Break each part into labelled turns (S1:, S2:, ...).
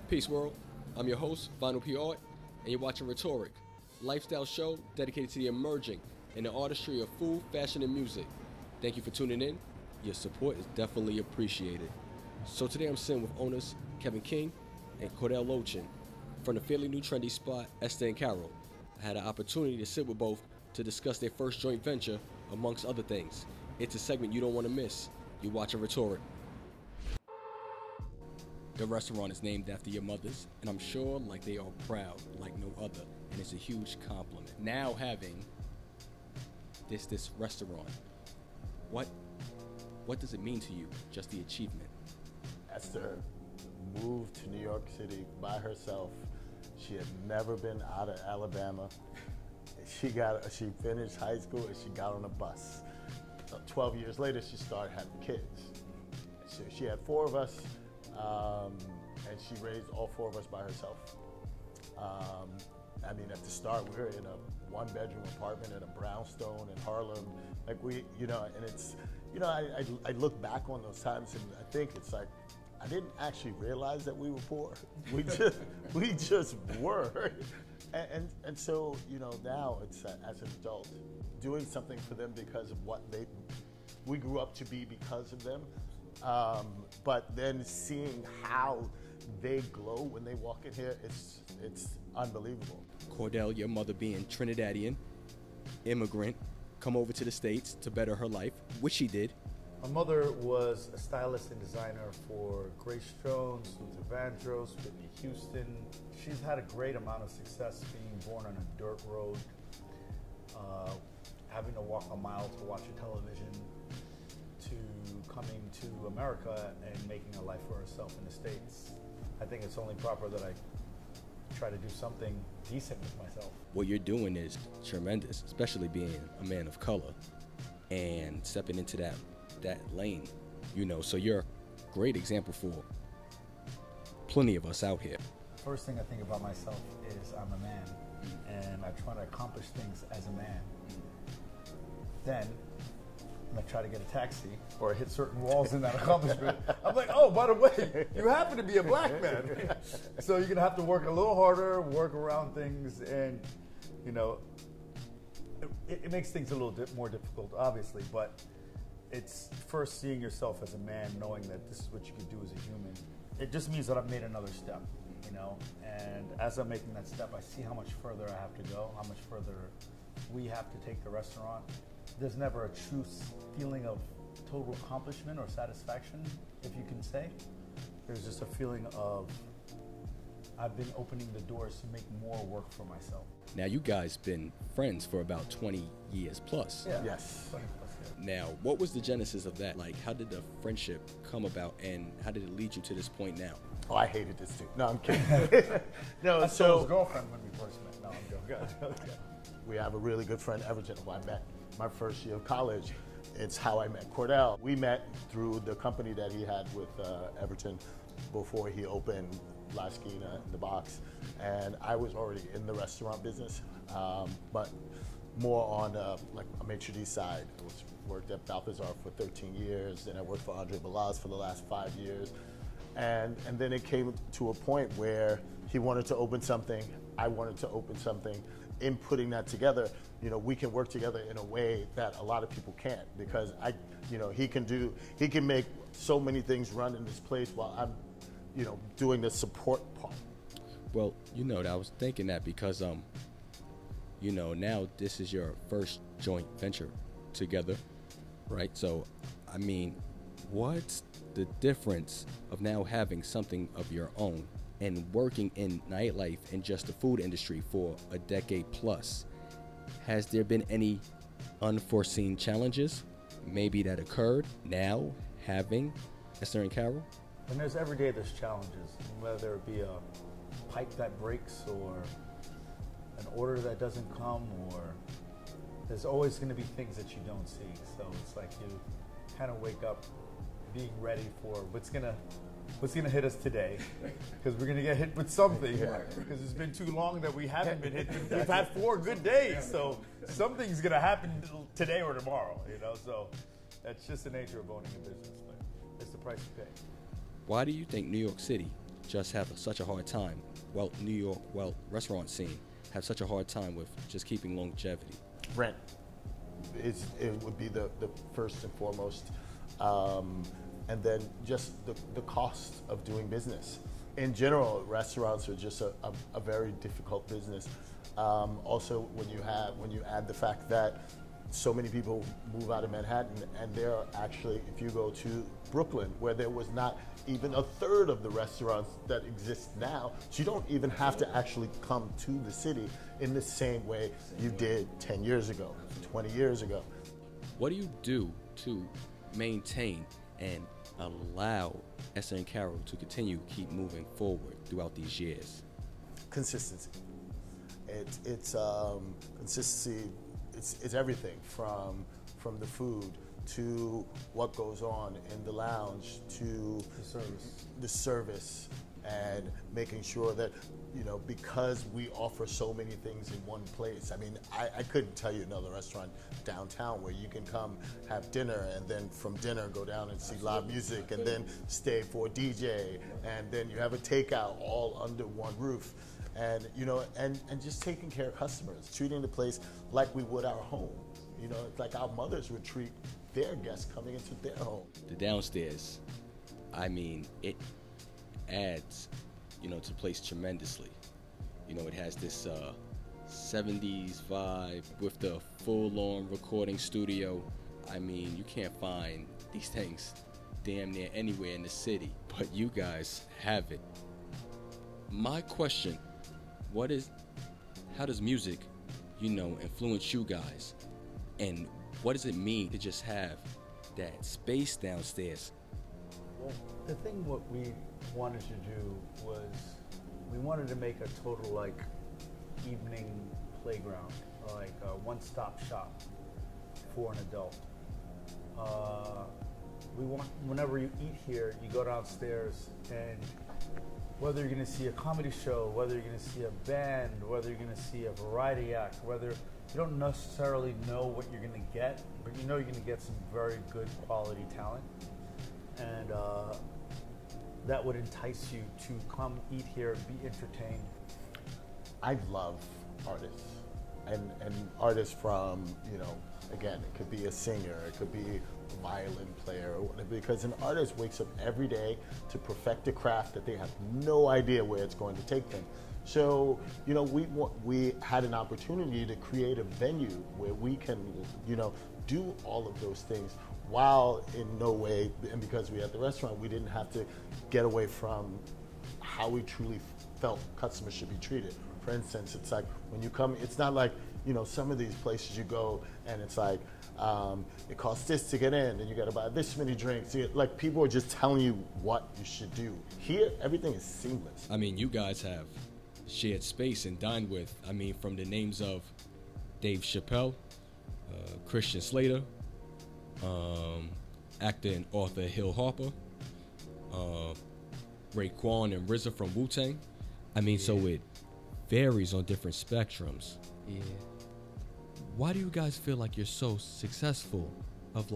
S1: Peace world, I'm your host, Vaughn, and you're watching Rhetoric, a lifestyle show dedicated to the emerging in the artistry of food, fashion, and music. Thank you for tuning in. Your support is definitely appreciated. So today I'm sitting with owners Kevin King and Cordell Lochin from the fairly new trendy spot, Esther and Carol. I had an opportunity to sit with both to discuss their first joint venture, amongst other things. It's a segment you don't want to miss. You're watching Rhetoric. The restaurant is named after your mothers, and I'm sure like they are proud like no other, and it's a huge compliment. Now having this restaurant, what does it mean to you, just the achievement?
S2: Esther moved to New York City by herself. She had never been out of Alabama. She finished high school and she got on a bus. 12 years later, she started having kids. So she had 4 of us. And she raised all 4 of us by herself. I mean, at the start, we were in a 1-bedroom apartment in a brownstone in Harlem. Like and it's, I look back on those times and I think it's like, I didn't actually realize that we were poor. We just were. And so, now it's as an adult, doing something for them because of what we grew up to be because of them. But then seeing how they glow when they walk in here, it's unbelievable.
S1: Cordell, your mother being Trinidadian, immigrant, come over to the States to better her life, which she did.
S3: My mother was a stylist and designer for Grace Jones, Luther Vandross, Whitney Houston. She's had a great amount of success being born on a dirt road, having to walk a mile to watch a television, to coming to America and making a life for herself in the States. I think it's only proper that I try to do something decent with myself. What
S1: you're doing is tremendous, especially being a man of color and stepping into that lane, so you're a great example for plenty of us out here.
S3: First thing I think about myself is I'm a man, and I try to accomplish things as a man. Then I try to get a taxi or hit certain walls in that accomplishment. I'm like, oh, by the way, you happen to be a black man. So you're going to have to work a little harder, work around things, and, it makes things a little more difficult, obviously, but it's first seeing yourself as a man, knowing that this is what you could do as a human. It just means that I've made another step, and as I'm making that step, I see how much further I have to go, how much further we have to take the restaurant. There's never a true feeling of total accomplishment or satisfaction, if you can say. There's just a feeling of I've been opening the doors to make more work for myself.
S1: Now, you guys been friends for about 20 years plus.
S3: Yeah.
S2: Yes.
S3: 20 plus, yeah.
S1: Now, what was the genesis of that? Like, how did the friendship come about, and how did it lead you to this point now?
S2: Oh, I hated this too. No, I'm kidding. No,
S3: I saw his girlfriend when we first met. No, I'm joking.
S2: We have a really good friend, Everton, who I met my first year of college. It's how I met Cordell. We met through the company that he had with Everton before he opened La Esquina in the Box. And I was already in the restaurant business, but more on like a maitre d' side. I worked at Balthazar for 13 years, and I worked for Andre Balaz for the last 5 years. And then it came to a point where he wanted to open something, I wanted to open something. In putting that together, we can work together in a way that a lot of people can't, because he can make so many things run in this place while I'm, doing the support part.
S1: Well, I was thinking that because, now this is your first joint venture together, right? So, I mean, what's the difference of now having something of your own and working in nightlife and just the food industry for a decade plus? Has there been any unforeseen challenges maybe that occurred now having Esther and Carol?
S3: And every day there's challenges, whether it be a pipe that breaks or an order that doesn't come, or there's always going to be things that you don't see. So it's like you kind of wake up being ready for what's gonna hit us today, because we're gonna get hit with something. Because it's been too long that we haven't been hit. We've had 4 good days, so something's gonna happen today or tomorrow. So that's just the nature of owning a business, but it's the price you pay.
S1: Why do you think New York City just have such a hard time? Restaurant scene have such a hard time with just keeping longevity?
S2: Rent. It would be the first and foremost. And then just the cost of doing business. In general, restaurants are just a very difficult business. Also, when you add the fact that so many people move out of Manhattan, and there are actually, if you go to Brooklyn, where there was not even a third of the restaurants that exist now, so you don't even have to actually come to the city in the same way you did 10 years ago, 20 years ago.
S1: What do you do to maintain and allow Esther and Carol to keep moving forward throughout these years?
S2: Consistency. It's consistency. It's everything from the food to what goes on in the lounge to the service, and making sure that because we offer so many things in one place. I mean, I couldn't tell you another restaurant downtown where you can come have dinner, and then from dinner go down and see live music, and then stay for a DJ, and then you have a takeout all under one roof. And and just taking care of customers, treating the place like we would our home. It's like our mothers would treat their guests coming into their home.
S1: The downstairs, I mean, it adds to the place tremendously. It has this 70s vibe with the full-on recording studio. I mean, you can't find these things damn near anywhere in the city, but you guys have it. My question, how does music, influence you guys? And what does it mean to just have that space downstairs?
S3: Well, the thing what we wanted to do was we wanted to make a total evening playground, a one-stop shop for an adult. We want, whenever you eat here, you go downstairs, and whether you're going to see a comedy show, whether you're going to see a band, whether you're going to see a variety act, whether you don't necessarily know what you're going to get, but you know you're going to get some very good quality talent. And that would entice you to come eat here and be entertained.
S2: I love artists, and artists from, again, it could be a singer, it could be a violin player, or whatever, because an artist wakes up every day to perfect a craft that they have no idea where it's going to take them. So, we had an opportunity to create a venue where we can, do all of those things, while in no way, and because we had the restaurant, we didn't have to get away from how we truly felt customers should be treated. For instance, it's like when you come, it's not like, some of these places you go and it's like, it costs this to get in, and you gotta buy this many drinks. Like, people are just telling you what you should do. Here, everything is seamless.
S1: I mean, you guys have shared space and dined with, from the names of Dave Chappelle, Christian Slater, actor and author Hill Harper, Raekwon and RZA from Wu-Tang. So it varies on different spectrums. Yeah. Why do you guys feel like you're so successful of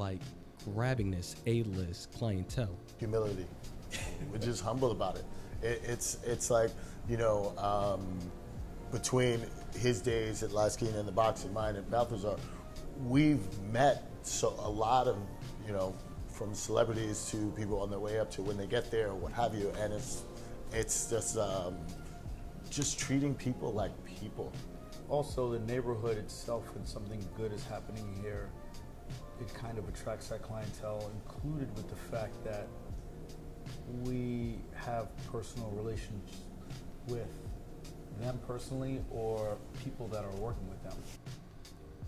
S1: grabbing this A-list clientele?
S2: Humility. We're just humble about it. It's like, between his days at Lochin and the Box and mine at Balthazar, we've met a lot of, from celebrities to people on their way up to when they get there, or what have you, and it's just treating people like people.
S3: also the neighborhood itself, when something good is happening here, it kind of attracts that clientele, included with the fact that we have personal relations with them personally or people that are working with them.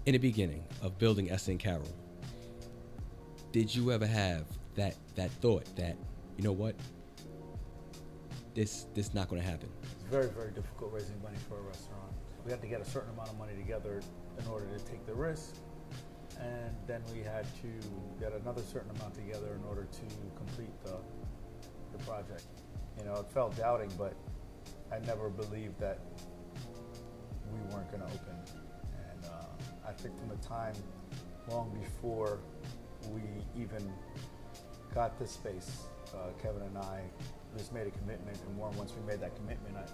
S1: In the beginning of building Estee and Carol, did you ever have that thought that, you know what, this not going to happen?
S3: It's very, very difficult raising money for a restaurant. We had to get a certain amount of money together in order to take the risk, and then we had to get another certain amount together in order to complete the project. You know, it felt doubting, but I never believed that we weren't going to open. And I think from the time long before we even got this space, Kevin and I just made a commitment, and once we made that commitment, I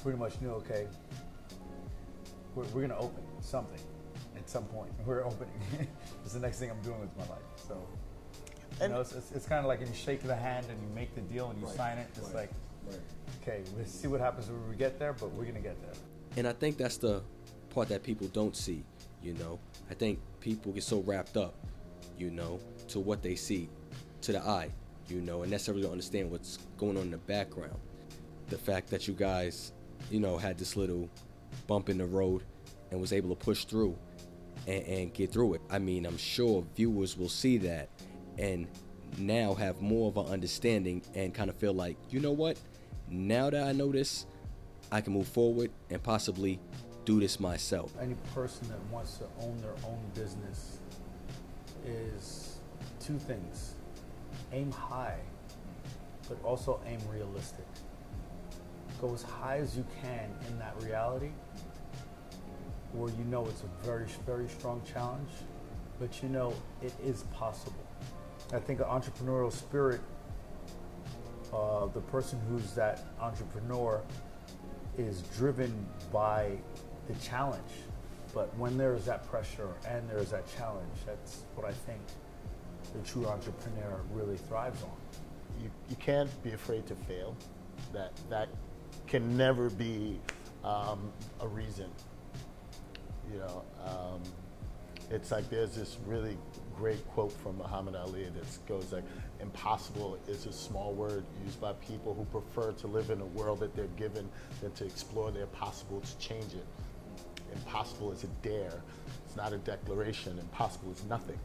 S3: pretty much knew, okay, we're going to open something at some point. We're opening. It's the next thing I'm doing with my life. So, you know, it's kind of like when you shake the hand and you make the deal and you sign it. It's like, okay, we'll see what happens when we get there, but we're going to get there.
S1: And I think that's the part that people don't see, you know. I think people get so wrapped up, you know, to what they see, to the eye, you know, and necessarily don't understand what's going on in the background. The fact that you guys, you know, had this little bump in the road and was able to push through and get through it. I mean, I'm sure viewers will see that and now have more of an understanding and kind of feel like, you know what, now that I know this, I can move forward and possibly do this myself.
S3: Any person that wants to own their own business is two things: aim high, but also aim realistic. Go as high as you can in that reality, where you know it's a very, very strong challenge, but you know it is possible. I think an entrepreneurial spirit, the person who's that entrepreneur is driven by the challenge. But when there is that pressure and there is that challenge, that's what I think the true entrepreneur really thrives on.
S2: You can't be afraid to fail. That can never be a reason. You know, it's like there's this really great quote from Muhammad Ali that goes like, impossible is a small word used by people who prefer to live in a world that they're given than to explore their possible to change it. Impossible is a dare. It's not a declaration. Impossible is nothing.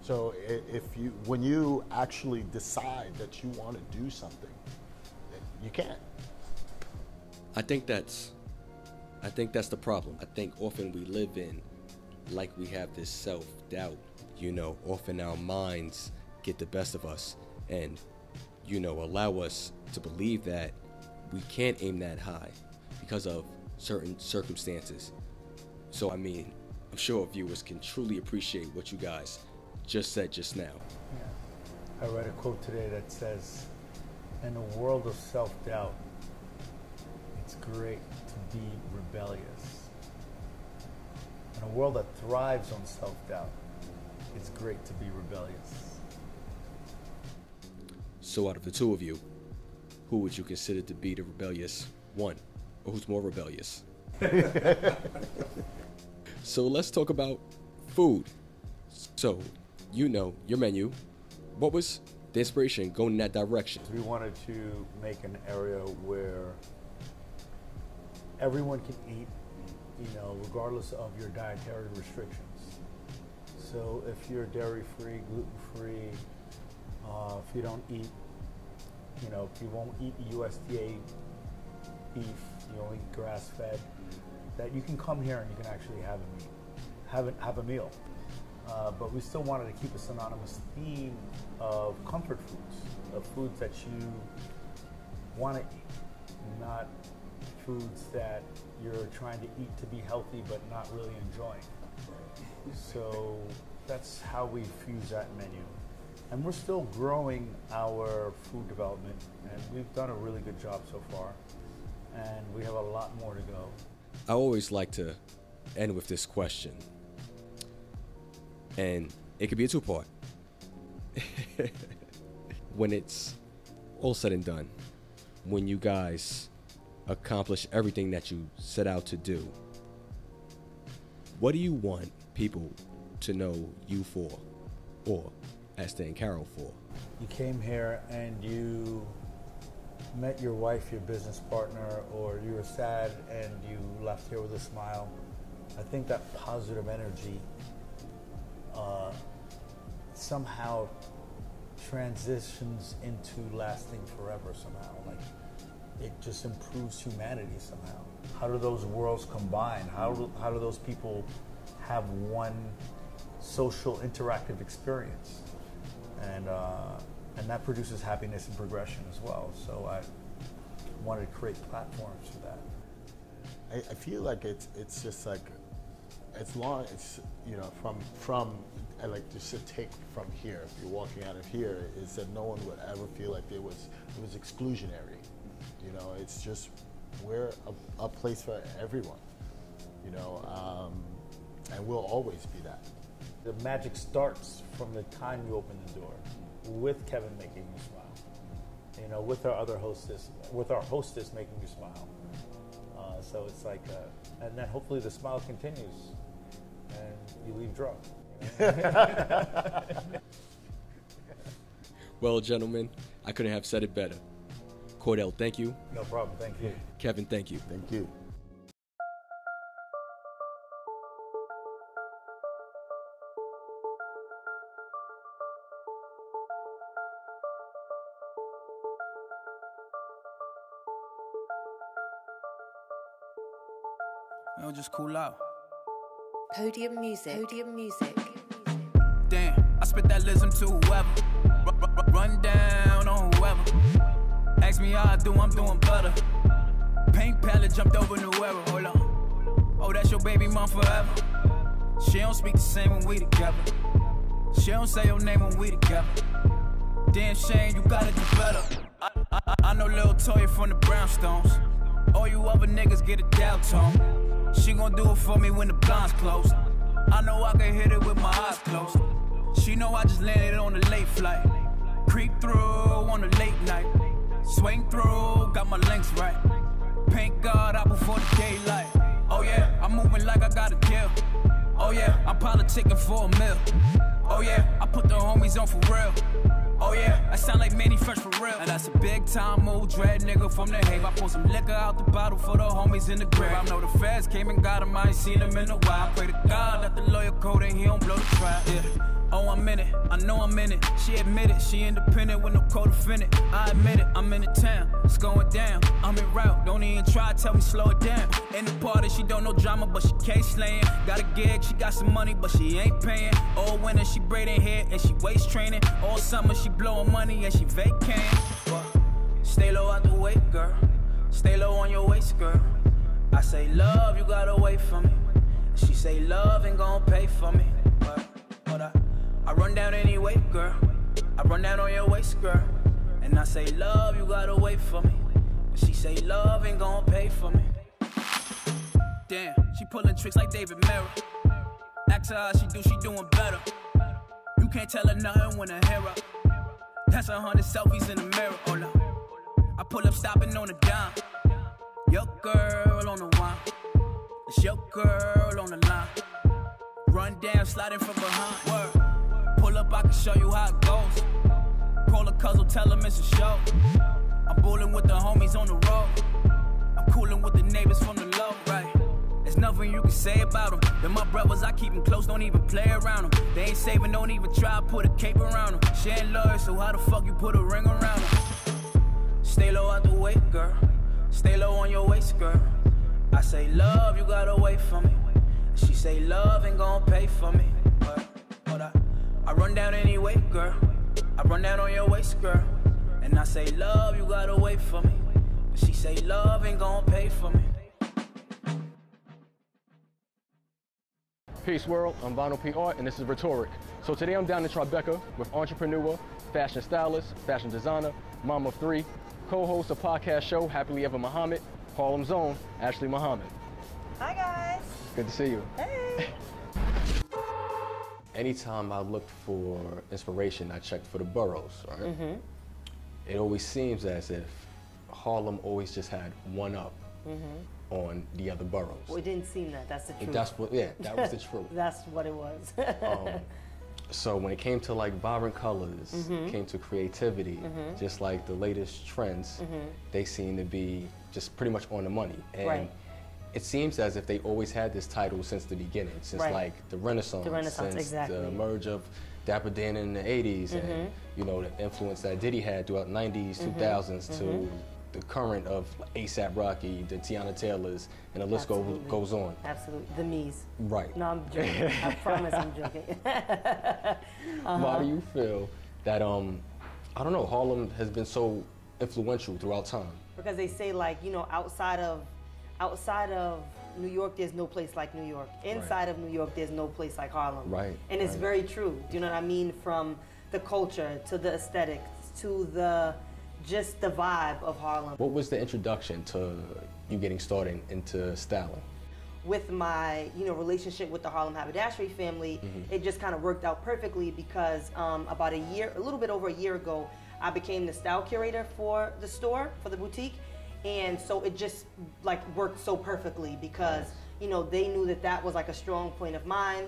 S2: So when you actually decide that you want to do something, you can't.
S1: I think that's the problem. I think often we live in, like, we have this self-doubt, you know, often our minds get the best of us and, you know, allow us to believe that we can't aim that high because of certain circumstances. So, I mean, I'm sure viewers can truly appreciate what you guys just said just now.
S3: Yeah. I read a quote today that says, in a world of self-doubt, it's great to be rebellious. In a world that thrives on self-doubt, it's great to be rebellious.
S1: So out of the two of you, who would you consider to be the rebellious one? Or who's more rebellious? So let's talk about food. So, you know, your menu. What was the inspiration going in that direction?
S3: We wanted to make an area where everyone can eat, you know, regardless of your dietary restrictions. So if you're dairy-free, gluten-free, if you don't eat, you know, if you won't eat USDA beef, you only eat grass-fed, that you can come here and you can actually have a meal. But we still wanted to keep a synonymous theme of comfort foods, of foods that you want to eat, not foods that you're trying to eat to be healthy but not really enjoying. So that's how we fuse that menu. And we're still growing our food development, and we've done a really good job so far, and we have a lot more to go.
S1: I always like to end with this question, and it could be a two-part. When it's all said and done, when you guys accomplish everything that you set out to do, What do you want people to know you for, or Esther and Carol for?
S3: You came here and you met your wife, your business partner, or you were sad and you left here with a smile. I think that positive energy somehow transitions into lasting forever somehow. Like, it just improves humanity somehow. How do those worlds combine? How do those people have one social interactive experience? And that produces happiness and progression as well. So I wanted to create platforms for that.
S2: I feel like it's just like, it's you know, from I like just to take from here, if you're walking out of here, is that no one would ever feel like it was exclusionary. You know, it's just, we're a place for everyone, you know, and we'll always be that.
S3: The magic starts from the time you open the door, with Kevin making you smile, you know, with our other hostess, making you smile. So it's like, and then hopefully the smile continues and you leave drunk.
S1: Well, gentlemen, I couldn't have said it better. Cordell, thank you.
S3: No problem, thank you.
S1: Kevin, thank you.
S2: Thank you.
S4: Yo, just cool out.
S5: Podium music. Podium music.
S4: Damn, I spit that lism to whoever. Run down on whoever. Ask me how I do, I'm doing better. Pink palette jumped over new era. Hold on. Oh, that's your baby mom forever. She don't speak the same when we together. She don't say your name when we together. Damn shame, you gotta do better. I know Lil Toya from the Brownstones. All you other niggas get a dial tone. She gon' do it for me when the blinds closed. I know I can hit it with my eyes closed. She know I just landed on a late flight. Creep through on a late night. Swing through, got my lengths right. Pink guard out before the daylight. Oh yeah, I'm moving like I got a deal. Oh yeah, I'm politicking for a meal. Oh yeah, I put the homies on for real. Oh yeah, I sound like Manny Fresh for real. And that's a big time move, dread nigga from the Hague. I pour some liquor out the bottle for the homies in the grave. I know the feds came and got him, I ain't seen him in a while. I pray to God that the lawyer code and he don't blow the trial. Yeah. Oh, I'm in it, I know I'm in it. She admitted, she independent with no co-defendant. I admit it, I'm in the town, it's going down. I'm en route, don't even try to tell me slow it down. In the party, she don't know drama, but she case slaying. Got a gig, she got some money, but she ain't paying. All winter, she braiding hair and she waist training. All summer, she blowing money and she vacating. Stay low out the way, girl. Stay low on your waist, girl. I say, love, you gotta wait for me. She say, love ain't gonna pay for me. But I run down anyway, girl. I run down on your waist, girl. And I say, love, you gotta wait for me. But she say, love ain't gonna pay for me. Damn, she pulling tricks like David Merrill. Ask her how she do, she doing better. You can't tell her nothing when I hear her. That's 100 selfies in the mirror, hold up. I pull up stopping on a dime. Your girl on the wine. It's your girl on the line. Run down, sliding from behind. Word. Pull up, I can show you how it goes. Call a cousin, tell him it's a show. I'm bulling with the homies on the road. I'm cooling with the neighbors from the low, right? There's nothing you can say about them. They're my brothers, I keep them close, don't even play around them. They ain't saving, don't even try to put a cape around them. She ain't loyal, so how the fuck you put a ring around them? Stay low out the way, girl. Stay low on your waist, girl. I say, love, you gotta wait for me. She say, love ain't gonna pay for me. But I run down anyway, girl. I run down on your waist, girl. And I say, love, you gotta wait for me. But she say, love ain't gonna pay for me.
S1: Peace world, I'm Vaughn PR and this is Rhetoric. So today I'm down in Tribeca with entrepreneur, fashion stylist, fashion designer, mom of three, co-host of podcast show Happily Ever Mohammed, Harlem's own Ashlee Mohammed.
S6: Hi guys.
S1: Good to see you.
S6: Hey.
S1: Anytime I looked for inspiration, I checked for the boroughs, right? Mm-hmm. It always seems as if Harlem always just had one up. Mm-hmm. on the other boroughs.
S6: Well, it didn't seem that. That's the truth.
S1: That was the truth.
S6: That's what it was.
S1: So when it came to like vibrant colors, came to creativity, just like the latest trends, they seem to be just pretty much on the money. And it seems as if they always had this title since the beginning, since like the Renaissance, since
S6: exactly.
S1: the merge of Dapper Dan in the 80s and, you know, the influence that Diddy had throughout the 90s, 2000s to the current of A$AP Rocky, the Tiana Taylors, and the list goes on.
S6: Absolutely. The me's.
S1: Right.
S6: No, I'm joking. I promise I'm joking.
S1: Why do you feel that, I don't know, Harlem has been so influential throughout time?
S6: Because they say, like, you know, outside of New York, there's no place like New York. Inside of New York, there's no place like Harlem.
S1: Right.
S6: And it's very true. Do you know what I mean? From the culture to the aesthetics to just the vibe of Harlem.
S1: What was the introduction to you getting started into styling?
S6: With my, you know, relationship with the Harlem Haberdashery family, it just kind of worked out perfectly because about a little bit over a year ago, I became the style curator for the store, for the boutique. And so it just like worked so perfectly because, you know, they knew that that was like a strong point of mine.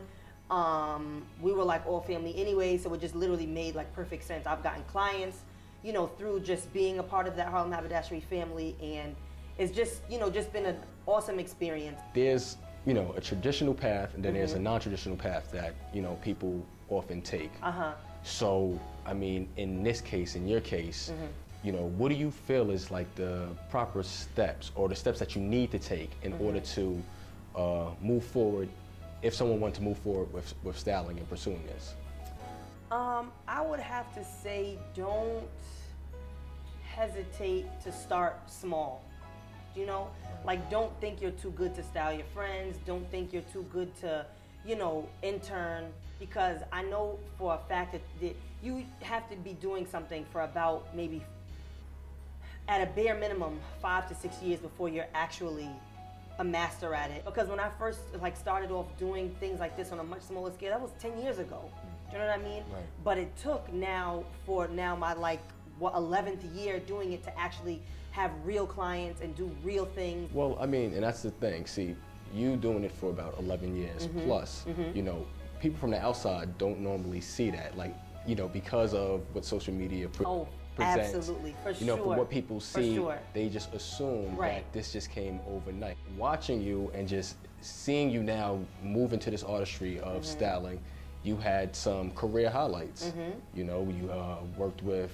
S6: We were like all family anyway, so it just literally made like perfect sense. I've gotten clients, you know, through just being a part of that Harlem Haberdashery family, and it's just, you know, just been an awesome experience.
S1: There's, you know, a traditional path, and then there's a non-traditional path that, you know, people often take. So, I mean, in this case, in your case, you know, what do you feel is like the proper steps or the steps that you need to take in order to move forward if someone wanted to move forward with styling and pursuing this?
S6: I would have to say don't hesitate to start small. You know, like don't think you're too good to style your friends. Don't think you're too good to, you know, intern, because I know for a fact that you have to be doing something for about maybe at a bare minimum 5 to 6 years before you're actually a master at it. Because when I first like started off doing things like this on a much smaller scale, that was 10 years ago. Do you know what I mean?
S1: Right.
S6: But it took now my like 11th year doing it to actually have real clients and do real things.
S1: Well, I mean, and that's the thing. See, you doing it for about 11 years plus, you know, people from the outside don't normally see that. Like, you know, because of what social media presents.
S6: Absolutely, for
S1: you know,
S6: sure.
S1: for what people see,
S6: For sure.
S1: they just assume
S6: Right.
S1: that this just came overnight. Watching you and just seeing you now move into this artistry of styling, you had some career highlights. You know, you worked with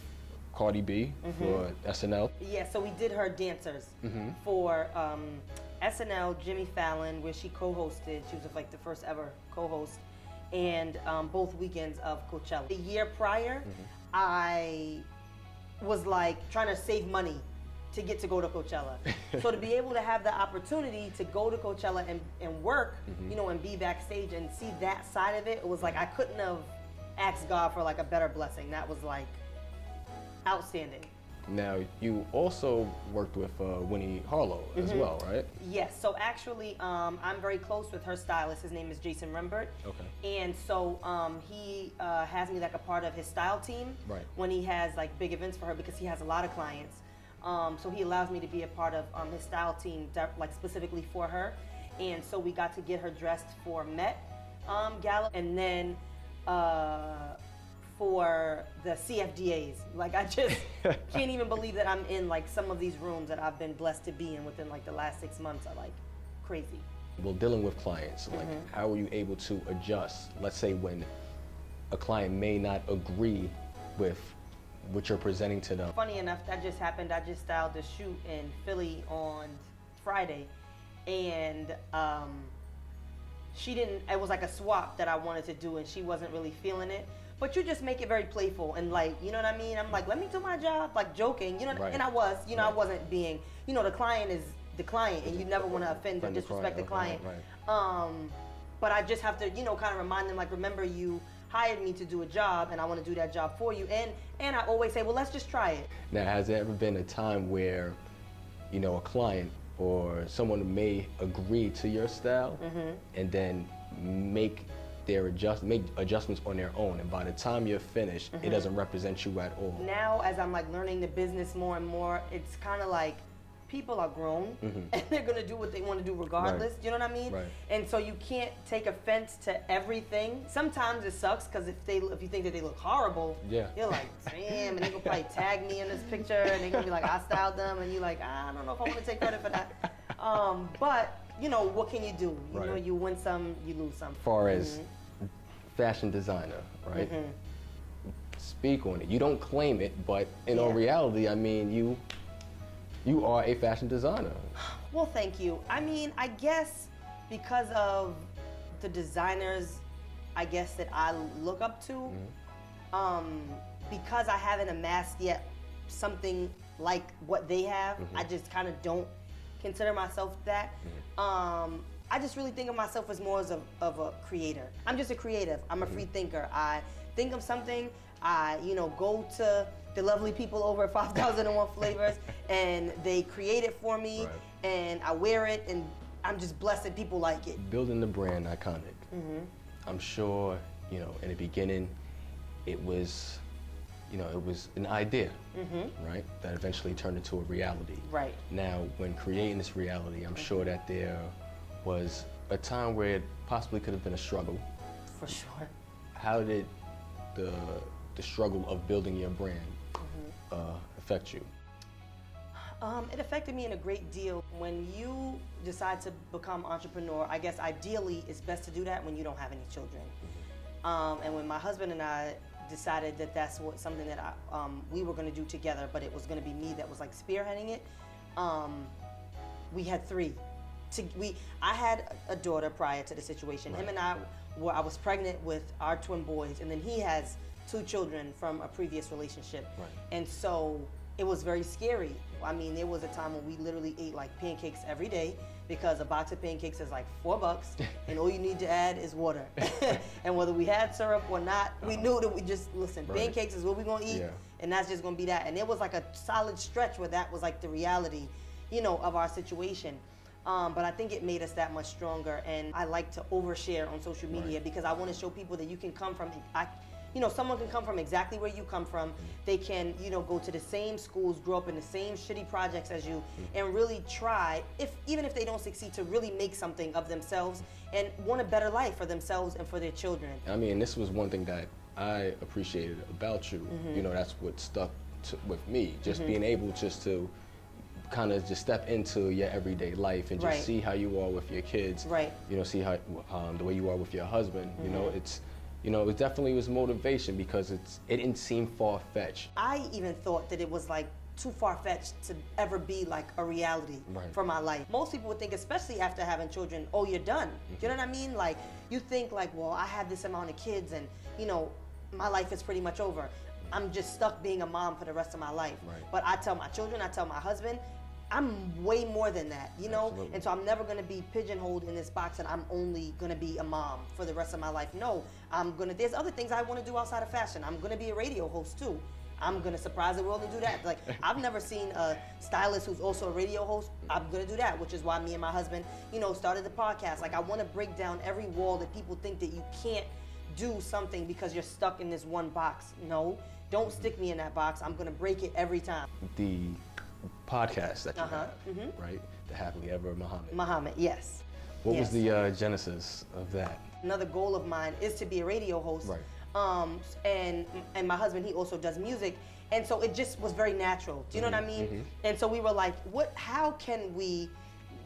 S1: Cardi B for SNL.
S6: Yeah, so we did her dancers for SNL, Jimmy Fallon, where she co-hosted. She was like the first ever co-host, and both weekends of Coachella. The year prior, I was like trying to save money to get to go to Coachella. So to be able to have the opportunity to go to Coachella and work, you know, and be backstage and see that side of it, it was like I couldn't have asked God for like a better blessing. That was like outstanding.
S1: Now, you also worked with Winnie Harlow as well, right?
S6: Yes, so actually I'm very close with her stylist. His name is Jason Rembert.
S1: Okay.
S6: And so he has me like a part of his style team when he has like big events for her, because he has a lot of clients. So he allows me to be a part of his style team like specifically for her. And so we got to get her dressed for Met Gala, and then for the CFDAs. Like I just can't even believe that I'm in like some of these rooms that I've been blessed to be in within like the last 6 months are like crazy.
S1: Well, dealing with clients, like how are you able to adjust, let's say when a client may not agree with what you're presenting to them?
S6: Funny enough, that just happened. I just styled a shoot in Philly on Friday, and she didn't, it was like a swap that I wanted to do and she wasn't really feeling it. But you just make it very playful and like, you know what I mean? I'm like, let me do my job, like joking, you know, and I was, you know, I wasn't being, you know, the client is the client and you never want to offend or disrespect the client. But I just have to, you know, kind of remind them like, remember you hired me to do a job and I want to do that job for you. And I always say, well, let's just try it. Now,
S1: has there ever been a time where, you know, a client or someone may agree to your style and then make adjustments on their own, and by the time you're finished, it doesn't represent you at all?
S6: Now, as I'm like learning the business more and more, it's kind of like people are grown and they're gonna do what they want to do regardless.
S1: Right.
S6: You know what I mean?
S1: Right.
S6: And so you can't take offense to everything. Sometimes it sucks because if you think that they look horrible,
S1: Yeah.
S6: you're like, damn, and they gonna probably tag me in this picture, and they're gonna be like, I styled them, and you're like, I don't know if I want to take credit for that. But you know, what can you do? You
S1: Right.
S6: know, you win some, you lose some.
S1: As far as fashion designer, right? Speak on it. You don't claim it, but in all reality, I mean, you are a fashion designer.
S6: Well, thank you. I mean, I guess because of the designers, I guess that I look up to, because I haven't amassed yet something like what they have, I just kind of don't consider myself that. I just really think of myself as more as of a creator. I'm just a creative. I'm a free thinker. I think of something, I, you know, go to the lovely people over at 5001 Flavors and they create it for me, and I wear it, and I'm just blessed that people like it.
S1: Building the brand Eyeconic, I'm sure, you know, in the beginning, it was, you know, it was an idea, right? That eventually turned into a reality.
S6: Right.
S1: Now, when creating this reality, I'm sure that there was a time where it possibly could have been a struggle.
S6: For sure.
S1: How did the struggle of building your brand affect you?
S6: It affected me in a great deal. When you decide to become entrepreneur, I guess ideally it's best to do that when you don't have any children. And when my husband and I decided that that's something that we were going to do together, but it was going to be me that was like spearheading it, we had three. I had a daughter prior to the situation. Him and I was pregnant with our twin boys, and then he has 2 children from a previous relationship. And so it was very scary. I mean, there was a time when we literally ate like pancakes every day, because a box of pancakes is like $4, and all you need to add is water. And whether we had syrup or not, we knew that we just, listen, pancakes is what we're gonna eat, and that's just gonna be that. And it was like a solid stretch where that was like the reality, you know, of our situation. But I think it made us that much stronger, and I like to overshare on social media because I want to show people that you can come from, you know, someone can come from exactly where you come from. They can, you know, go to the same schools, grow up in the same shitty projects as you, and really try, even if they don't succeed, to really make something of themselves and want a better life for themselves and for their children.
S1: I mean, this was one thing that I appreciated about you. You know, that's what stuck with me, just being able just to kind of just step into your everyday life and just see how you are with your kids. You know, see how the way you are with your husband. You know, it definitely was motivation because it didn't seem far-fetched.
S6: I even thought that it was like too far-fetched to ever be like a reality for my life. Most people would think, especially after having children, oh, you're done. You know what I mean? Like, you think like, well, I have this amount of kids and, you know, my life is pretty much over. I'm just stuck being a mom for the rest of my life. But I tell my children, I tell my husband, I'm way more than that, you know? And so I'm never gonna be pigeonholed in this box and I'm only gonna be a mom for the rest of my life. No, there's other things I wanna do outside of fashion. I'm gonna be a radio host too. I'm gonna surprise the world and do that. Like, I've never seen a stylist who's also a radio host. I'm gonna do that, which is why me and my husband, you know, started the podcast. Like, I wanna break down every wall that people think that you can't do something because you're stuck in this one box. No, don't stick me in that box. I'm gonna break it every time.
S1: The podcast that you have, right? The Happily Ever Mohammed.
S6: Yes.
S1: What was the genesis of that?
S6: Another goal of mine is to be a radio host. And my husband, he also does music. And so it just was very natural. Do you know what I mean? And so we were like, how can we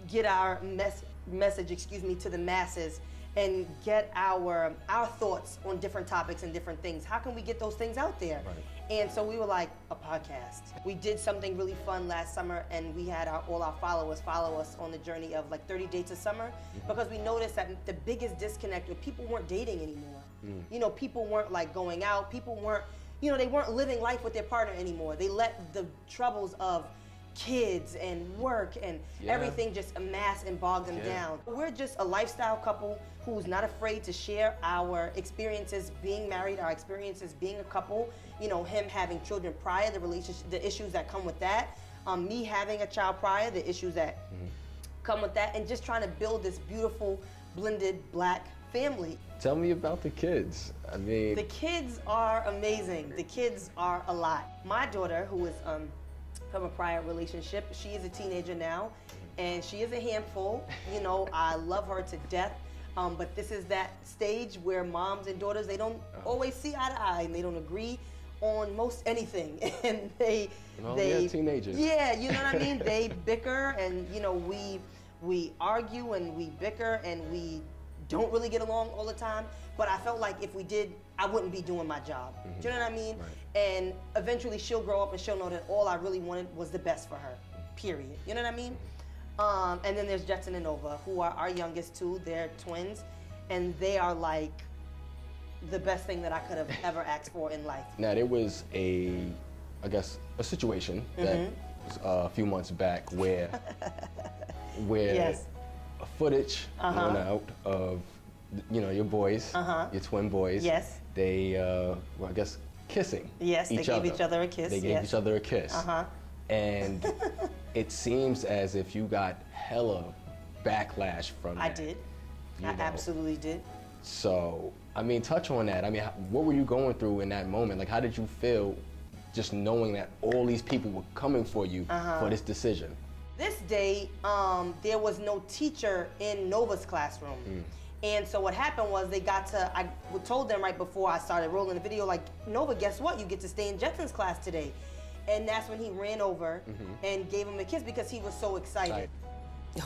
S6: get our message, to the masses and get our thoughts on different topics and different things? How can we get those things out there? And so we were like, a podcast. We did something really fun last summer, and we had all our followers follow us on the journey of like 30 dates a summer, because we noticed that the biggest disconnect was people weren't dating anymore. You know, people weren't like going out. People weren't, you know, they weren't living life with their partner anymore. They let the troubles of kids and work and everything just amass and bog them down. We're just a lifestyle couple who's not afraid to share our experiences being married, our experiences being a couple, you know, him having children prior, the relationship, the issues that come with that, me having a child prior, the issues that come with that, and just trying to build this beautiful blended Black family.
S1: Tell me about the kids. I mean,
S6: the kids are amazing. The kids are a lot. My daughter, who is from a prior relationship. She is a teenager now, and she is a handful. You know, I love her to death. But this is that stage where moms and daughters, they don't always see eye to eye, and they don't agree on most anything. And they
S1: teenagers.
S6: Yeah, you know what I mean? They bicker, and you know, we argue and we bicker and we don't really get along all the time. But I felt like if we did, I wouldn't be doing my job. Do you know what I mean? Right. And eventually she'll grow up and she'll know that all I really wanted was the best for her, period. You know what I mean? And then there's Jetson and Nova, who are our youngest two. They're twins, and they are like the best thing that I could have ever asked for in life.
S1: Now, there was a situation that was a few months back where
S6: Yes.
S1: a footage went out of, you know, your boys, your twin boys.
S6: Yes.
S1: They, well, I guess, kissing
S6: Yes,
S1: each
S6: they
S1: other.
S6: gave each other a kiss.
S1: They gave each other a kiss. And it seems as if you got hella backlash from that.
S6: I did. I absolutely did.
S1: So, I mean, touch on that. I mean, what were you going through in that moment? Like, how did you feel just knowing that all these people were coming for you for this decision?
S6: This day, there was no teacher in Nova's classroom. And so what happened was I told them right before I started rolling the video, like, Nova, guess what? You get to stay in Jetson's class today. And that's when he ran over and gave him a kiss because he was so excited.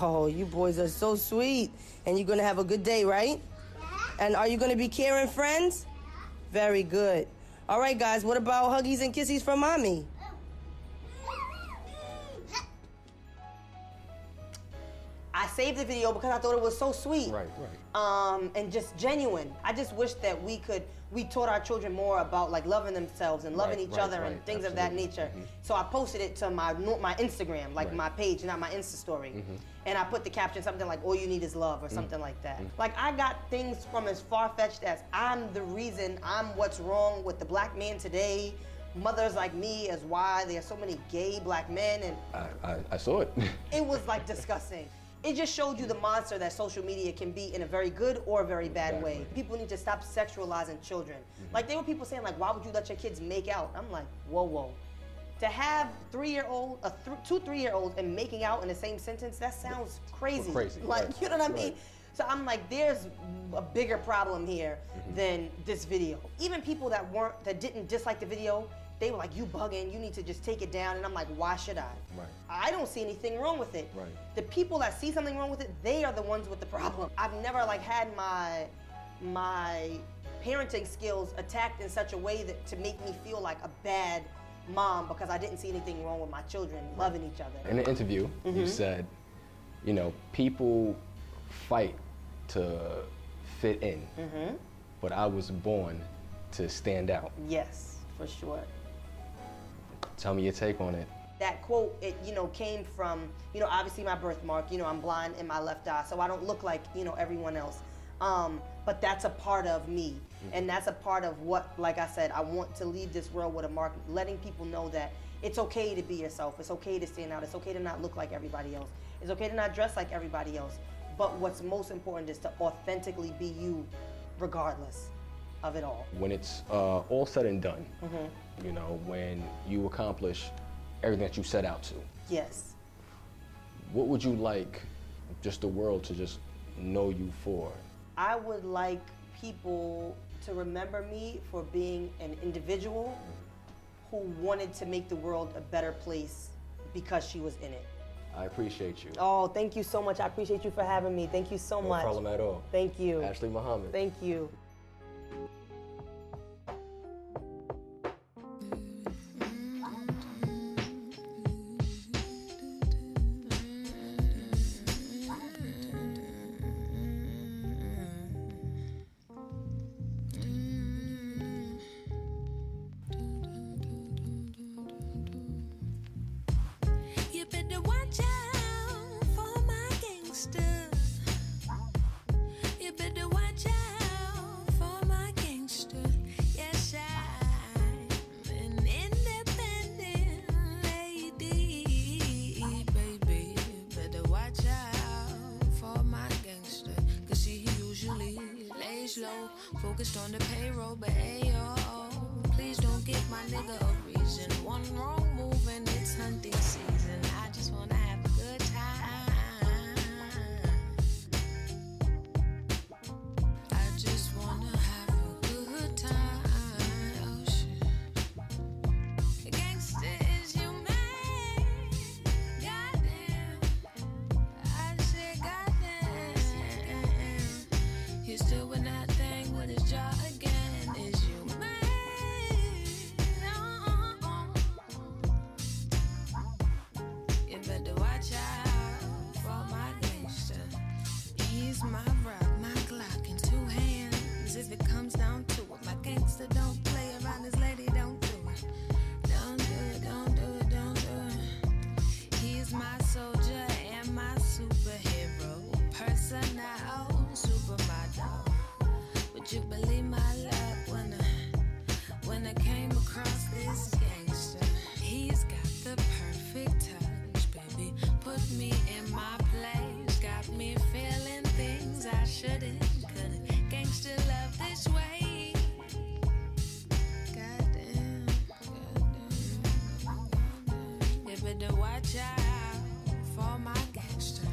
S7: Oh, you boys are so sweet. And you're gonna have a good day, right? And are you gonna be caring friends? Very good. All right, guys, what about huggies and kissies from mommy?
S6: I saved the video because I thought it was so sweet.
S1: Right.
S6: And just genuine. I just wish that we taught our children more about like loving themselves and loving each other and things of that nature. So I posted it to my Instagram, like my page, not my Insta story. And I put the caption something like, all you need is love or something like that. Like I got things from as far-fetched as I'm the reason, I'm what's wrong with the black man today. Mothers like me is why there are so many gay black men. And
S1: I saw it.
S6: It was like disgusting. It just showed you the monster that social media can be in a very good or a very bad way. People need to stop sexualizing children. Like there were people saying like, why would you let your kids make out? I'm like, whoa. To have two 3-year-olds and making out in the same sentence, that sounds crazy. Like, you know what I mean? So I'm like, there's a bigger problem here than this video. Even people that didn't dislike the video, they were like, you bugging, you need to just take it down. And I'm like, why should I? I don't see anything wrong with it. The people that see something wrong with it, they are the ones with the problem. I've never like had my parenting skills attacked in such a way that to make me feel like a bad mom because I didn't see anything wrong with my children loving each other.
S1: In the interview, you said, you know, people fight to fit in, but I was born to stand out.
S6: Yes, for sure.
S1: Tell me your take on it.
S6: That quote, it, you know, came from, you know, obviously my birthmark. You know, I'm blind in my left eye, so I don't look like, you know, everyone else. But that's a part of me. And that's a part of what, like I said, I want to leave this world with a mark, letting people know that it's okay to be yourself. It's okay to stand out. It's okay to not look like everybody else. It's okay to not dress like everybody else. But what's most important is to authentically be you, regardless of it all.
S1: When it's all said and done, you know, when you accomplish everything that you set out to.
S6: Yes.
S1: What would you like just the world to just know you for?
S6: I would like people to remember me for being an individual who wanted to make the world a better place because she was in it.
S1: I appreciate you.
S6: Oh, thank you so much. I appreciate you for having me. Thank you so much.
S1: No problem at all.
S6: Thank you.
S1: Ashlee Mohammed.
S6: Thank you.
S8: Focused on the payroll, but ayo, please don't give my nigga a reason. One wrong move and it's hunting season. I just wanna have a good time. I just wanna have a good time. Oh shit. Gangsta is you, man. Goddamn. I said goddamn. He's still with that thing with his jaw again. Is you, man. You better watch out for my gangster. He's my rock, my Glock in 2 hands. If it comes down to it, my gangster don't play around his lady, don't do it. Don't do it, don't do it, don't do it. He's my soldier and my superhero. Personal, supermodel. Would you believe my luck when I came across this gangster? He's got the perfect touch, baby. Put me in my place. Got me feeling things I shouldn't, couldn't. Gangster love this way. Goddamn, goddamn. You better watch out for my gangster.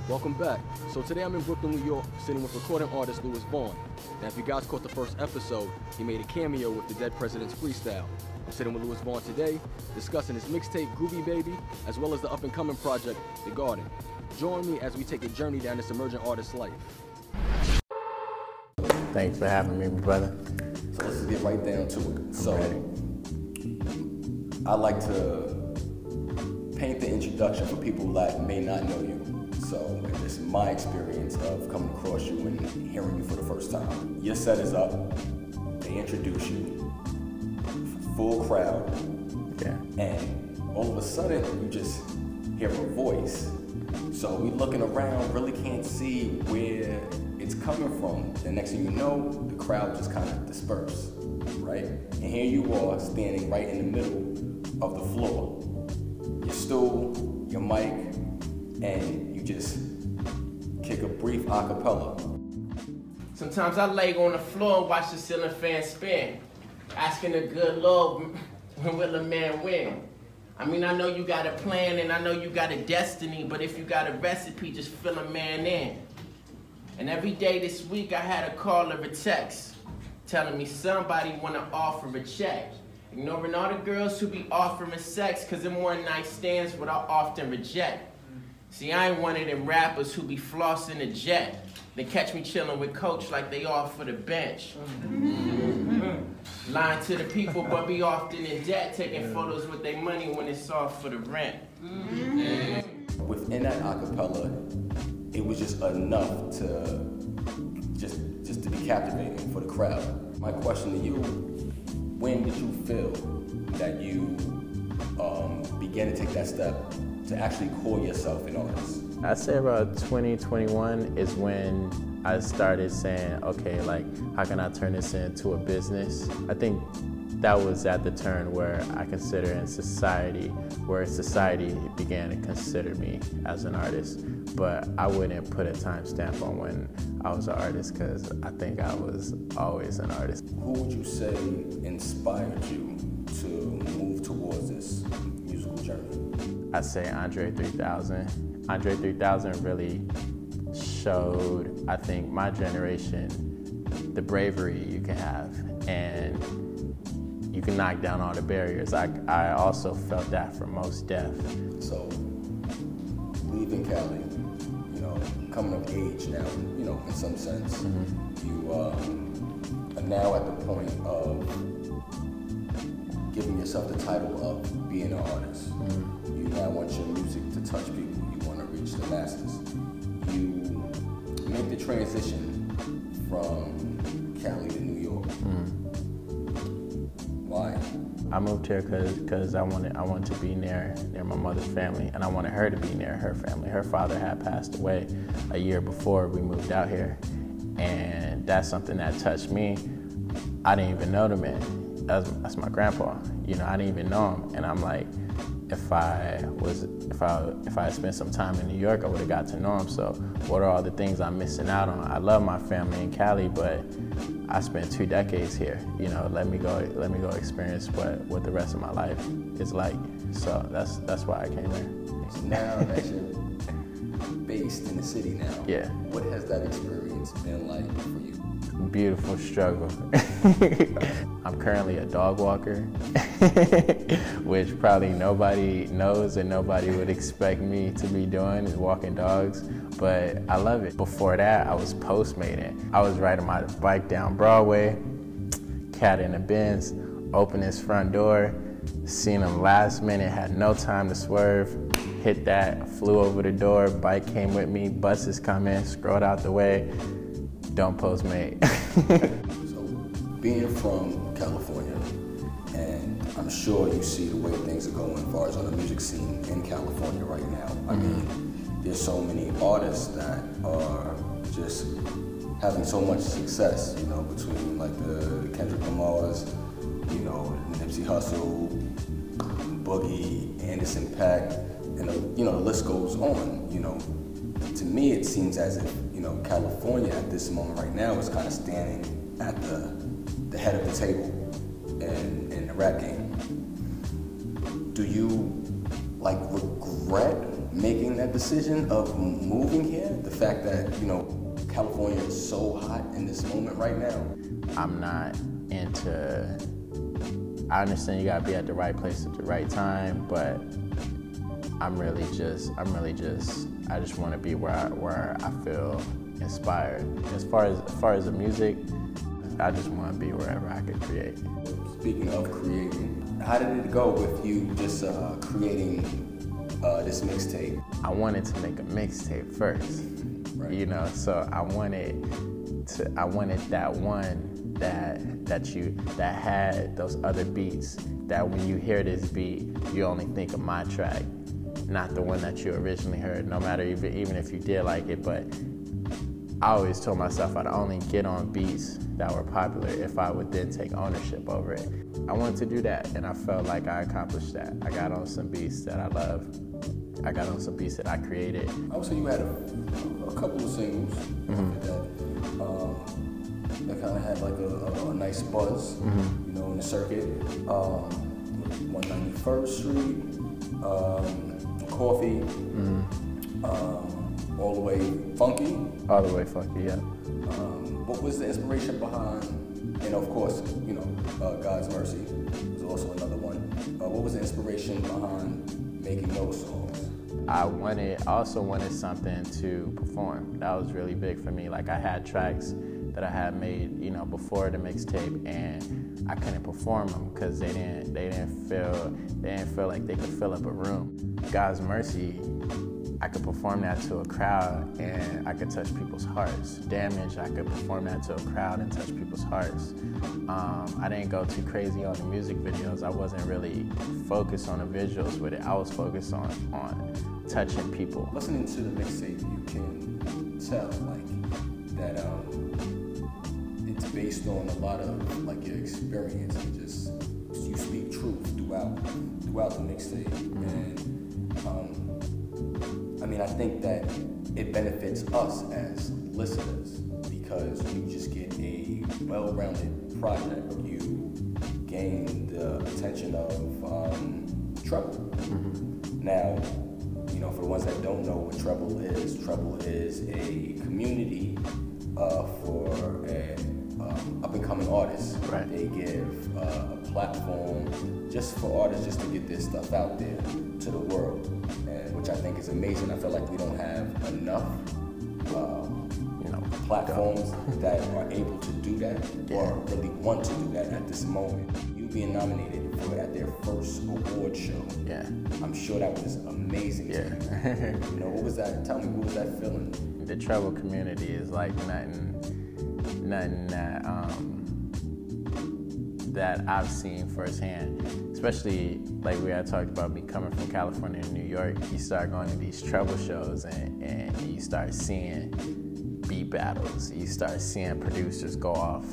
S1: Welcome back. So today I'm in Brooklyn, New York, sitting with recording artist Vaughn. Now if you guys caught the first episode, he made a cameo with the Dead President's Freestyle. I'm sitting with Vaughn today, discussing his mixtape Groovy Baby, as well as the up-and-coming project, The Garden. Join me as we take a journey down this emerging artist's life.
S2: Thanks for having me, brother.
S9: So let's just get right down to it. So I like to paint the introduction for people that may not know you. So this is my experience of coming across you and hearing you for the first time. Your set is up, they introduce you, full crowd, and all of a sudden you just hear a voice. So we looking around, really can't see where it's coming from. The next thing you know, the crowd just kind of disperse, right? And here you are standing right in the middle of the floor. Your stool, your mic, and you just kick a brief acapella.
S10: Sometimes I lay on the floor and watch the ceiling fan spin, asking the good Lord, when will a man win? I mean, I know you got a plan and I know you got a destiny, but if you got a recipe, just fill a man in. And every day this week I had a call or a text telling me somebody wanna offer a check. Ignoring all the girls who be offering sex, cause them one night stands what I often reject. See, I ain't one of them rappers who be flossing a jet. They catch me chilling with Coach like they off for the bench. Lying to the people, but be often in debt, taking photos with their money when it's off for the rent.
S9: Within that acapella, it was just enough to just to be captivating for the crowd. My question to you, when did you feel that you began to take that step to actually call yourself an artist?
S11: I'd say about 2021 is when I started saying, okay, like, how can I turn this into a business? I think that was at the turn where I consider in society, where society began to consider me as an artist. But I wouldn't put a timestamp on when I was an artist, because I think I was always an artist.
S9: Who would you say inspired you to move towards this musical journey?
S11: I'd say Andre 3000. Andre 3000 really showed, I think, my generation the bravery you can have, and you can knock down all the barriers. I also felt that from Mos Def.
S9: So lived in Cali, you know, coming of age now, you know, in some sense. You are now at the point of giving yourself the title of being an artist. You now want your music to touch people. You want to reach the masses. You make the transition from Cali to New York. Why?
S11: I moved here because I wanted to be near my mother's family, and I wanted her to be near her family. Her father had passed away a year before we moved out here, and that's something that touched me. I didn't even know the man. That's my grandpa. You know, I didn't even know him, and I'm like, if I had spent some time in New York, I would have got to know him. So what are all the things I'm missing out on? I love my family in Cali, but I spent 2 decades here. You know, let me go experience what the rest of my life is like. So that's why I came here.
S9: So now that you're based in the city now,
S11: yeah.
S9: What has that experience been like for you?
S11: Beautiful struggle. I'm currently a dog walker, which probably nobody knows and nobody would expect me to be doing, is walking dogs, but I love it. Before that, I was postmating. I was riding my bike down Broadway, cat in the Benz, opened his front door, seen him last minute, had no time to swerve, hit that, flew over the door, bike came with me, buses come in, scrolled out the way. Don't postmate.
S9: So, being from California, and I'm sure you see the way things are going as far as on the music scene in California right now. I mean, there's so many artists that are just having so much success, you know, between like the Kendrick Lamars, you know, Nipsey Hussle, Boogie, Anderson .Paak, and you know, the list goes on, you know. To me, it seems as if, you know, California at this moment right now is kind of standing at the head of the table in the rap game. Do you, like, regret making that decision of moving here? The fact that, you know, California is so hot in this moment right now?
S11: I'm not I understand you gotta be at the right place at the right time, but I just want to be where I feel inspired. As far as the music, I just want to be wherever I could create.
S9: Speaking of creating, how did it go with you just creating this mixtape?
S11: I wanted to make a mixtape first, right. You know. So I wanted that one that had those other beats. That when you hear this beat, you only think of my track. Not the one that you originally heard, no matter even if you did like it, but I always told myself I'd only get on beats that were popular if I would then take ownership over it. I wanted to do that, and I felt like I accomplished that. I got on some beats that I love. I got on some beats that I created.
S9: Also, you had a couple of singles that kind of had like a nice buzz, you know, in the circuit. 191st Street, Coffee, All the Way Funky.
S11: All the Way Funky, yeah.
S9: What was the inspiration behind, and of course, you know, God's Mercy was also another one. What was the inspiration behind making those songs?
S11: I also wanted something to perform. That was really big for me. Like, I had tracks that I had made, you know, before the mixtape, and I couldn't perform them because they didn't feel like they could fill up a room. God's Mercy, I could perform that to a crowd and I could touch people's hearts. Damage, I could perform that to a crowd and touch people's hearts. I didn't go too crazy on the music videos. I wasn't really focused on the visuals with it. I was focused on touching people.
S9: Listening to the mixtape, you can tell like that it's based on a lot of like your experience and just you speak truth throughout the mixtape. And I mean, I think that it benefits us as listeners because you just get a well-rounded project. You gain the attention of Treble. Now, you know, for the ones that don't know what Treble is a community for up-and-coming artists.
S11: Right.
S9: They give a platform just for artists just to get their stuff out there to the world, and which I think is amazing. I feel like we don't have enough platforms that are able to do that or really want to do that at this moment. You being nominated for at their first award show, I'm sure that was amazing to you. You know, what was that? Tell me, what was that feeling?
S11: The treble community is like nothing that I've seen firsthand. Especially like we had talked about me coming from California to New York. You start going to these treble shows and you start seeing beat battles. You start seeing producers go off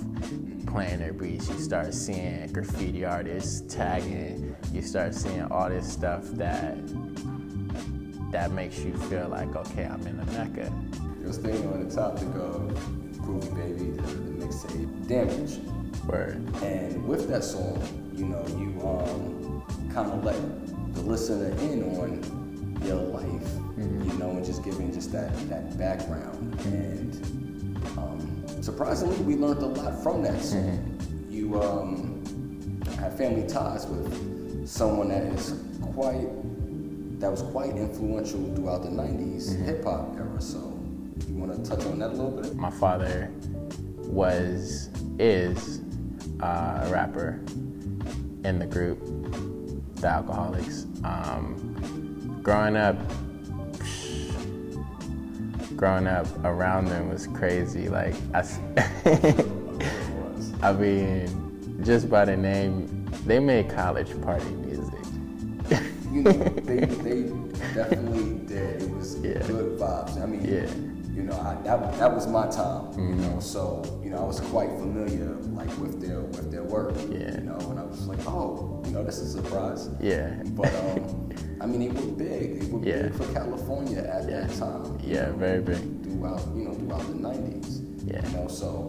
S11: playing their beats. You start seeing graffiti artists tagging. You start seeing all this stuff that makes you feel like, okay, I'm in the Mecca.
S9: You're staying on the topic of Groovy Baby, the mixtape, Damage.
S11: Word.
S9: And with that song, you know, you kind of let the listener in on your life, you know, and just giving just that background. And surprisingly, we learned a lot from that song. You have family ties with someone that was quite influential throughout the 90s hip hop era. So you want to touch on that a little bit?
S11: My father is a rapper in the group, the Alcoholics. Growing up around them was crazy. Like I mean, just by the name, they made college party music.
S9: You know, they definitely did. It was good vibes. I mean, you know, that was my time. You know, so you know, I was quite familiar like with their work. You know, and I was like, oh, you know, this is a surprise. But I mean, they were big. They were big for California at that time.
S11: Very big.
S9: Throughout the 90s. You know, so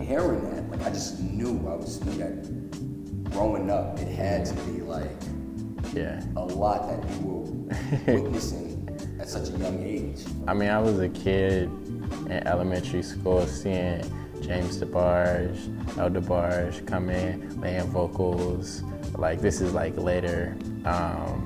S9: hearing that, like I just knew that growing up, it had to be like a lot that you were witnessing at such a young age.
S11: I mean, I was a kid in elementary school seeing James DeBarge, El DeBarge come in, laying vocals. Like this is like later.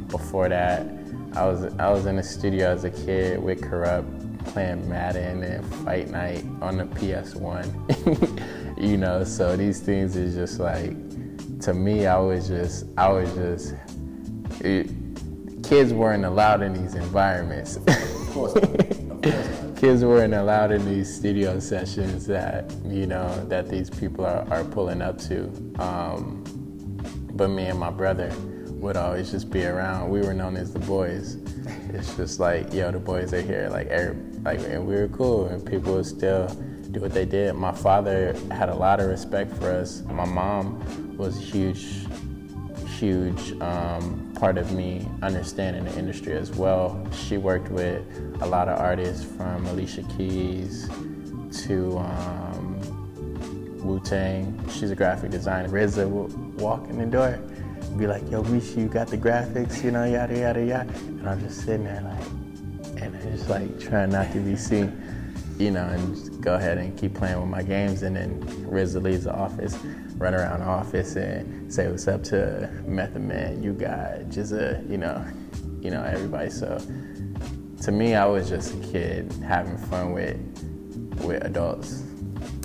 S11: Before that, I was in the studio as a kid with Corrupt, playing Madden and Fight Night on the PS1. You know, so these things is just like, to me, kids weren't allowed in these environments.
S9: Of course not.
S11: Kids weren't allowed in these studio sessions that, you know, that these people are pulling up to. But me and my brother would always just be around. We were known as the boys. It's just like, yo, the boys are here. And we were cool, and people would still do what they did. My father had a lot of respect for us. My mom was a huge part of me understanding the industry as well. She worked with a lot of artists from Alicia Keys to Wu-Tang. She's a graphic designer. RZA would walk in the door and be like, yo, Misha, you got the graphics, you know, yada, yada, yada. And I'm just sitting there like, and I just like trying not to be seen, you know, and just go ahead and keep playing with my games. And then RZA leaves the office, run around the office and say what's up to Method Man, you got Jizza, you know, everybody. So to me, I was just a kid having fun with adults.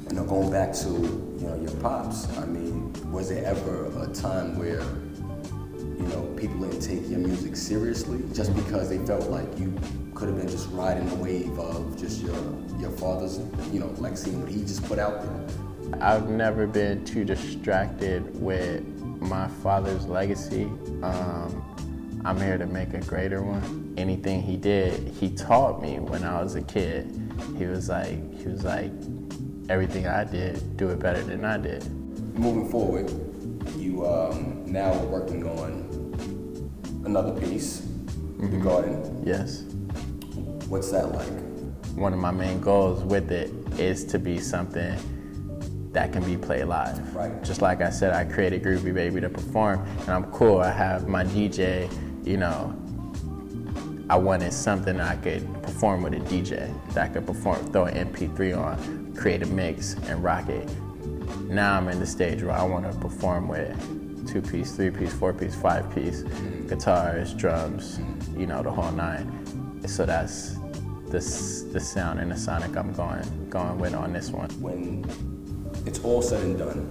S9: You know, going back to, you know, your pops, I mean, was there ever a time where, you know, people didn't take your music seriously just because they felt like you could have been just riding the wave of just your father's, you know, like seeing what he just put out there?
S11: I've never been too distracted with my father's legacy. I'm here to make a greater one. Anything he did, he taught me when I was a kid. He was like, everything I did, do it better than I did.
S9: Moving forward, you now are working on another piece, The Garden.
S11: Yes.
S9: What's that like?
S11: One of my main goals with it is to be something that can be played live.
S9: Right.
S11: Just like I said, I created Groovy Baby to perform, and I'm cool. I have my DJ, you know, I wanted something I could perform with a DJ, that I could perform, throw an MP3 on, create a mix and rock it. Now I'm in the stage where I want to perform with 2-piece, 3-piece, 4-piece, 5-piece, guitars, drums, you know, the whole nine. So that's the sound and the sonic I'm going with on this one.
S9: When it's all said and done,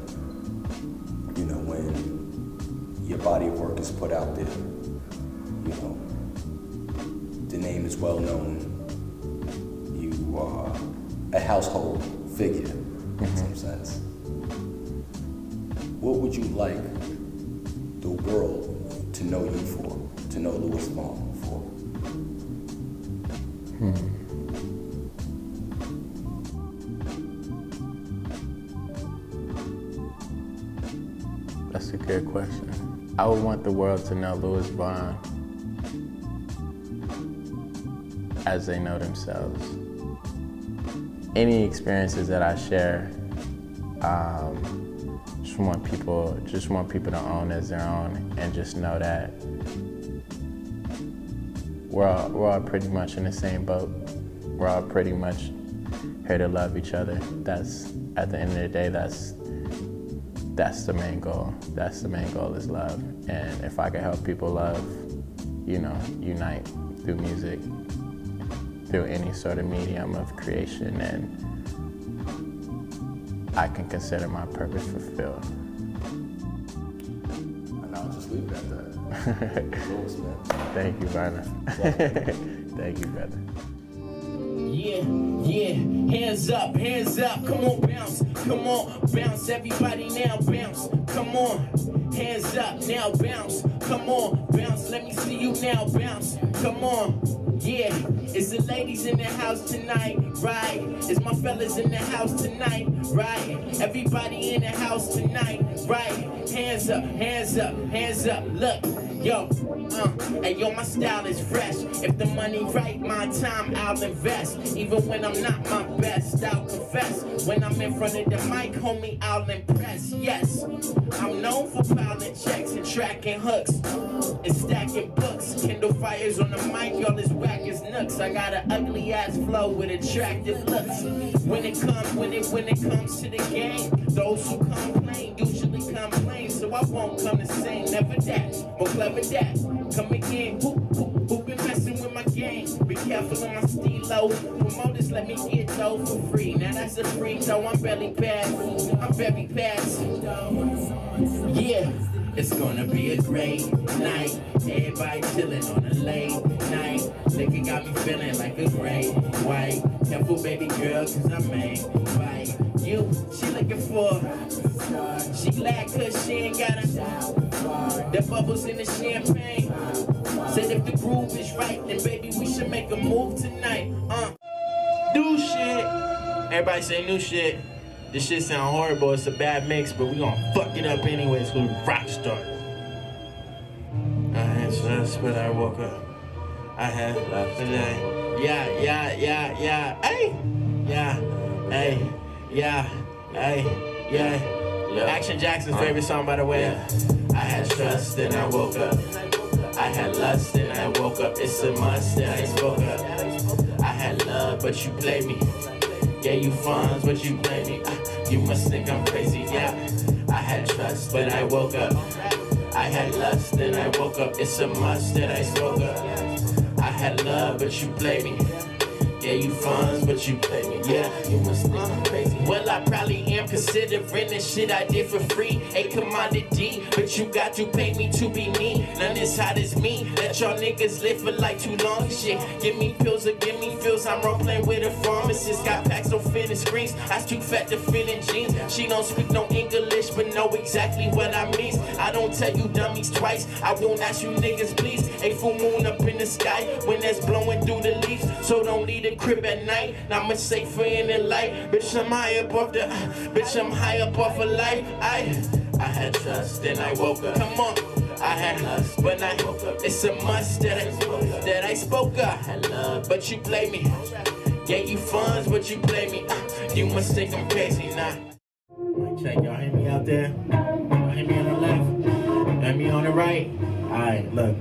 S9: you know, when your body of work is put out there, you know, the name is well known, you are a household figure in some sense. What would you like the world to know you for, to know Louis Vaughn for?
S11: That's a good question. I would want the world to know Louis Vaughn as they know themselves. Any experiences that I share, just want people to own as their own, and just know that we're all pretty much in the same boat. We're all pretty much here to love each other. That's, at the end of the day, that's the main goal. That's the main goal, is love. And if I can help people love, you know, unite through music, through any sort of medium of creation, and I can consider my purpose fulfilled.
S9: And I'll just leave it at that. Louis, man.
S11: Thank you, Vaughn. Thank you, brother.
S10: Yeah, hands up, come on, bounce, everybody now bounce, come on, hands up, now bounce, come on, bounce, let me see you now bounce, come on, yeah, it's the ladies in the house tonight, right, it's my fellas in the house tonight, right, everybody in the house tonight, right, hands up, look, yo, hey yo, my style is fresh. If the money right, my time I'll invest. Even when I'm not my best, I'll confess. When I'm in front of the mic, homie, I'll impress. Yes, I'm known for piling checks and tracking hooks and stacking books. Kindle fires on the mic, y'all as whack as nooks. I got an ugly ass flow with attractive looks. When it comes to the game, those who complain usually complain. So I won't come to sing, never that, more clever that. Come again, who been messing with my game? Be careful on my stilo. Promoters let me get dough for free. Now that's a free throw, I'm very fast. Yeah, it's gonna be a great night. Everybody chillin' on a late night. Liquor got me feeling like a great white. Careful baby girl, cause I may bite you. She looking for, she glad cause she ain't got the bubbles in the champagne. Said if the groove is right, then baby we should make a move tonight. New shit. Everybody say new shit. This shit sound horrible, it's a bad mix, but we gonna fuck it up anyways, cause we rock stars. So that's when I woke up. I had left today. Yeah. Hey. Yeah. Action Jackson's favorite song, by the way. Yeah. I had trust and I woke up. I had lust and I woke up. It's a must and I spoke up. I had love, but you played me. Yeah, you funds, but you play me. You must think I'm crazy, yeah. I had trust, but I woke up. I had lust and I woke up. It's a must that I spoke up. I had love, but you play me. Yeah, you funds, but you play me. Yeah, you must think I'm crazy. Well, I probably am, considering the shit I did for free. A commodity, but you got to pay me to be me. None as hot as me. Let y'all niggas live for like too long. Shit, give me pills or give me feels. I'm role playing with a pharmacist. Got packs don't fit in screens. I was too fat to fit in jeans. She don't speak no English, but know exactly what I mean. I don't tell you dummies twice. I won't ask you niggas please. A full moon up in the sky when that's blowing through the leaves. So don't leave the crib at night. Not much safer in the light. Bitch, I'm high up off the. Bitch, I'm high up off of life. I had trust, then I woke up. Come on. I had lust, but I woke up. It's a must that I spoke up. I had love, but you play me. Yeah, you funds, but you play me. You must think I'm crazy now. Check, y'all hear me out there? Y'all hear me on the left? Hear me on the right? Alright, look.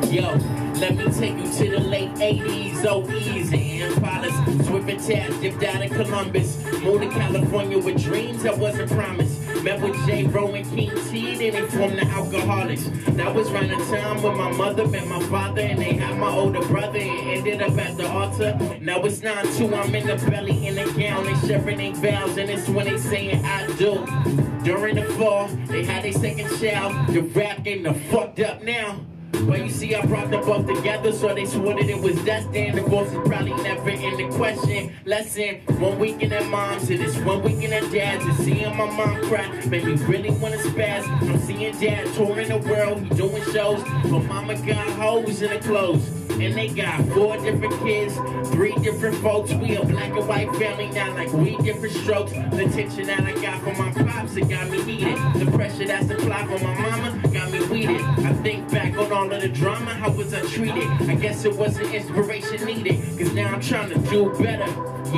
S10: Yo, Let me take you to the late 80s, oh easy. Impalas, Swift and Tap, dipped out of Columbus. Moved to California with dreams that wasn't promised. Met with J. Rowe and King T, then they formed the Alcoholics. That was around the time when my mother met my father, and they had my older brother, and ended up at the altar. Now it's 9-2, I'm in the belly, in a gown, they sharing their vows, and it's when they saying I do. During the fall, they had their second child. The rap game done fucked up now. Well, you see, I brought them both together, so they swore that it was destined. Divorce is probably never in the question. Lesson, 1 week in their moms, it is 1 week in their dads. And seeing my mom cry made me really want to spaz. I'm seeing dad touring the world, he doing shows. But mama got hoes in the clothes. And they got 4 different kids, 3 different folks. We a black and white family now, like we different strokes. The attention that I got from my pops, it got me heated. The pressure that's applied from my mama got me weeded. I think back on all of the drama, how was I treated? I guess it wasn't inspiration needed, cause now I'm trying to do better.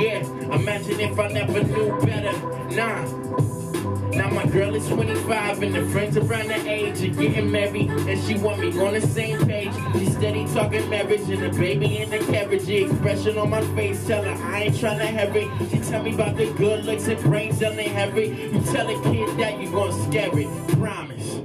S10: Yeah, imagine if I never knew better. Nah. Now my girl is 25 and the friends around the age are getting married, and she want me on the same page. She steady talking marriage and a baby in the carriage. The expression on my face tell her I ain't trying to have it. She tell me about the good looks and brains that they have it. You tell a kid that you gonna scare it, promise.